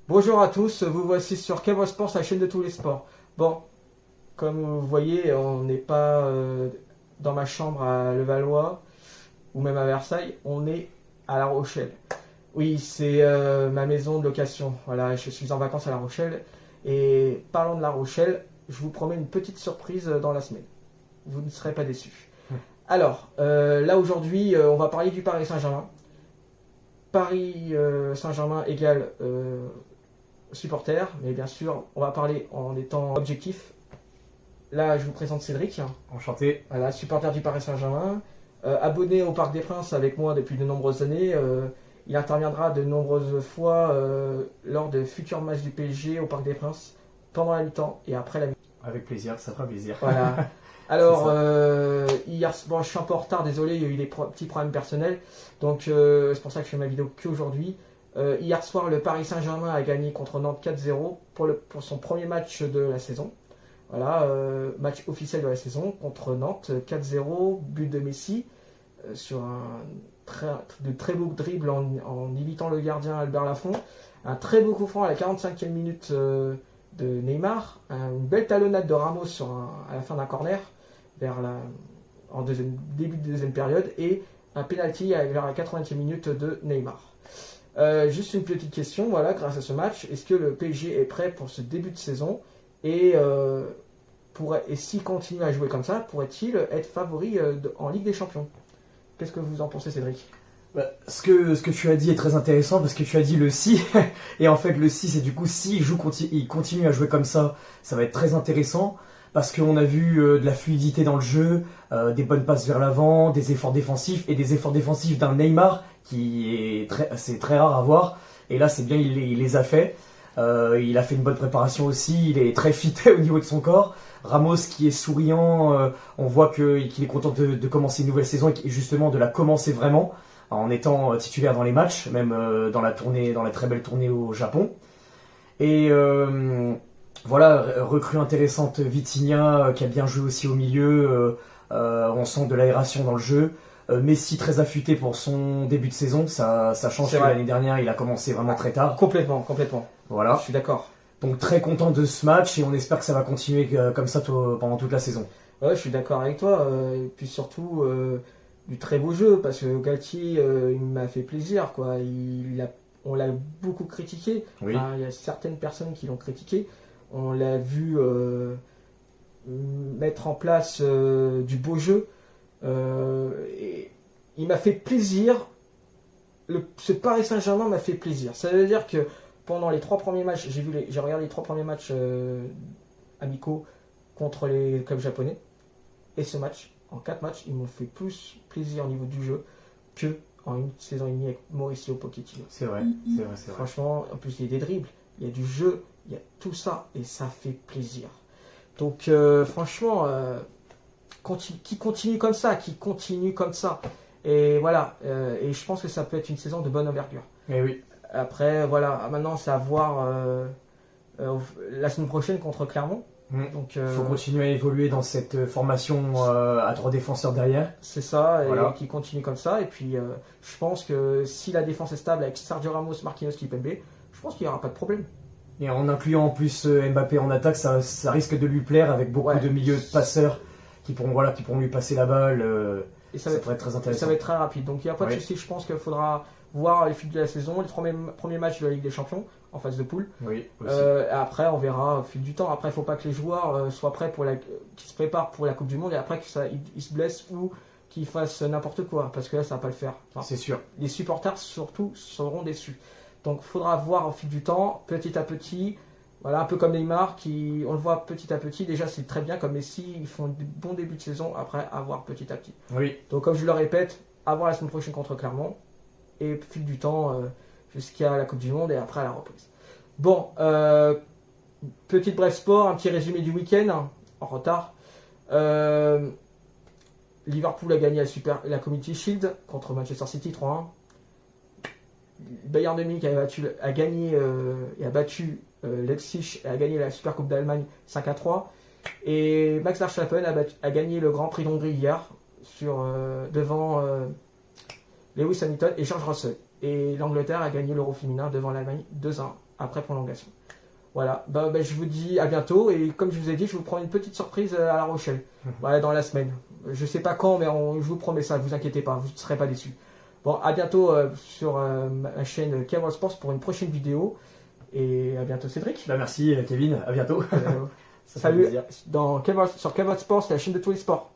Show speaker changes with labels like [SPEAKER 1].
[SPEAKER 1] Bonjour à tous, vous voici sur Cabo Sports, la chaîne de tous les sports. Bon, comme vous voyez, on n'est pas dans ma chambre à Levallois ou même à Versailles, on est à La Rochelle. Oui, c'est ma maison de location. Voilà, je suis en vacances à La Rochelle. Et parlant de La Rochelle, je vous promets une petite surprise dans la semaine. Vous ne serez pas déçus. Alors, là aujourd'hui, on va parler du Paris Saint-Germain. Paris Saint-Germain égale supporter, mais bien sûr, on va parler en étant objectif. Là, je vous présente Cédric,
[SPEAKER 2] Enchanté.
[SPEAKER 1] voilà, supporter du Paris Saint-Germain, abonné au Parc des Princes avec moi depuis de nombreuses années. Il interviendra de nombreuses fois lors de futurs matchs du PSG au Parc des Princes, pendant la mi-temps et après la mi-temps.
[SPEAKER 2] Avec plaisir, ça fera plaisir.
[SPEAKER 1] Voilà. Alors, hier, bon, je suis un peu en retard, désolé, il y a eu des petits problèmes personnels, donc c'est pour ça que je fais ma vidéo qu'aujourd'hui. Hier soir, le Paris Saint-Germain a gagné contre Nantes 4-0 pour son premier match de la saison. Voilà, match officiel de la saison contre Nantes 4-0, but de Messi sur de très beau dribble en imitant le gardien Albert Lafont. Un très beau coup franc à la 45e minute de Neymar. Une belle talonnade de Ramos à la fin d'un corner début de deuxième période. Et un penalty vers la 80e minute de Neymar. Juste une petite question, voilà, grâce à ce match, est-ce que le PSG est prêt pour ce début de saison et s'il continue à jouer comme ça, pourrait-il être favori en Ligue des Champions? Qu'est-ce que vous en pensez, Cédric?
[SPEAKER 2] Ce que tu as dit est très intéressant parce que tu as dit le si. Et en fait, le si, c'est du coup, si il continue à jouer comme ça va être très intéressant parce qu'on a vu de la fluidité dans le jeu, des bonnes passes vers l'avant, des efforts défensifs et des efforts défensifs d'un Neymar c'est très rare à voir. Et là, c'est bien, il les a fait. Il a fait une bonne préparation aussi, il est très fit au niveau de son corps. Ramos qui est souriant, on voit qu'il est content de commencer une nouvelle saison et justement de la commencer vraiment en étant titulaire dans les matchs, même dans la très belle tournée au Japon. Et voilà, recrue intéressante Vitinha qui a bien joué aussi au milieu, on sent de l'aération dans le jeu. Messi très affûté pour son début de saison, ça change que l'année dernière, il a commencé vraiment très tard.
[SPEAKER 1] Complètement.
[SPEAKER 2] Voilà.
[SPEAKER 1] Je suis d'accord.
[SPEAKER 2] Donc très content de ce match et on espère que ça va continuer comme ça pendant toute la saison.
[SPEAKER 1] Ouais, je suis d'accord avec toi. Et puis surtout, du très beau jeu, parce que Galtier, il m'a fait plaisir, quoi. On l'a beaucoup critiqué.
[SPEAKER 2] Oui.
[SPEAKER 1] Enfin, il y a certaines personnes qui l'ont critiqué. On l'a vu mettre en place du beau jeu. Et il m'a fait plaisir. Ce Paris Saint-Germain m'a fait plaisir. Ça veut dire que pendant les 3 premiers matchs, j'ai regardé les 3 premiers matchs amicaux contre les clubs japonais. Et ce match, en 4 matchs, ils m'ont fait plus plaisir au niveau du jeu que en une saison et demie avec Mauricio Pochettino.
[SPEAKER 2] C'est vrai.
[SPEAKER 1] Franchement, en plus il y a des dribbles, il y a du jeu, il y a tout ça et ça fait plaisir. Donc franchement, qui continue comme ça. Et voilà, et je pense que ça peut être une saison de bonne envergure.
[SPEAKER 2] Et oui.
[SPEAKER 1] Après, voilà, maintenant c'est à voir la semaine prochaine contre Clermont.
[SPEAKER 2] Donc, faut continuer à évoluer dans cette formation à 3 défenseurs derrière.
[SPEAKER 1] C'est ça,
[SPEAKER 2] voilà.
[SPEAKER 1] Et qui continue comme ça. Et puis, je pense que si la défense est stable avec Sergio Ramos, Marquinhos, Kimpembe, je pense qu'il n'y aura pas de problème.
[SPEAKER 2] Et en incluant en plus Mbappé en attaque, ça risque de lui plaire avec beaucoup de milieux de passeurs qui pourront lui passer la balle. Et ça va être très intéressant.
[SPEAKER 1] Ça va être très rapide. Donc, il n'y a pas de souci. Je pense qu'il faudra voir les fils de la saison, les premiers matchs de la Ligue des Champions en phase de poule.
[SPEAKER 2] Oui, aussi.
[SPEAKER 1] Après, on verra au fil du temps. Après, il ne faut pas que les joueurs soient prêts qu'ils se préparent pour la Coupe du Monde et après qu'ils se blessent ou qu'ils fassent n'importe quoi. Parce que là, ça ne va pas le faire. Enfin,
[SPEAKER 2] c'est sûr.
[SPEAKER 1] Les supporters, surtout, seront déçus. Donc, il faudra voir au fil du temps, petit à petit. Voilà, un peu comme Neymar, on le voit petit à petit. Déjà, c'est très bien. Comme Messi, ils font de bons débuts de saison. Après, à voir petit à petit.
[SPEAKER 2] Oui.
[SPEAKER 1] Donc, comme je le répète, à voir la semaine prochaine contre Clermont. Et au fil du temps, jusqu'à la Coupe du Monde et après à la reprise. Bon, petite bref sport, un petit résumé du week-end, en retard. Liverpool a gagné la Community Shield contre Manchester City 3-1. Bayern de Munich a gagné et a battu Leipzig et a gagné la Super Coupe d'Allemagne 5-3. Et Max Verstappen a gagné le Grand Prix d'Hongrie hier devant Lewis Hamilton et George Russell. Et l'Angleterre a gagné l'Euro féminin devant l'Allemagne 2-1 après prolongation. Voilà, je vous dis à bientôt et comme je vous ai dit, je vous prends une petite surprise à La Rochelle, voilà, dans la semaine. Je sais pas quand, mais je vous promets ça, vous inquiétez pas, vous ne serez pas déçus. Bon, à bientôt sur ma chaîne Kev World Sports pour une prochaine vidéo et à bientôt Cédric.
[SPEAKER 2] Merci Kevin, à bientôt.
[SPEAKER 1] Salut sur Kev World Sports, la chaîne de tous les sports.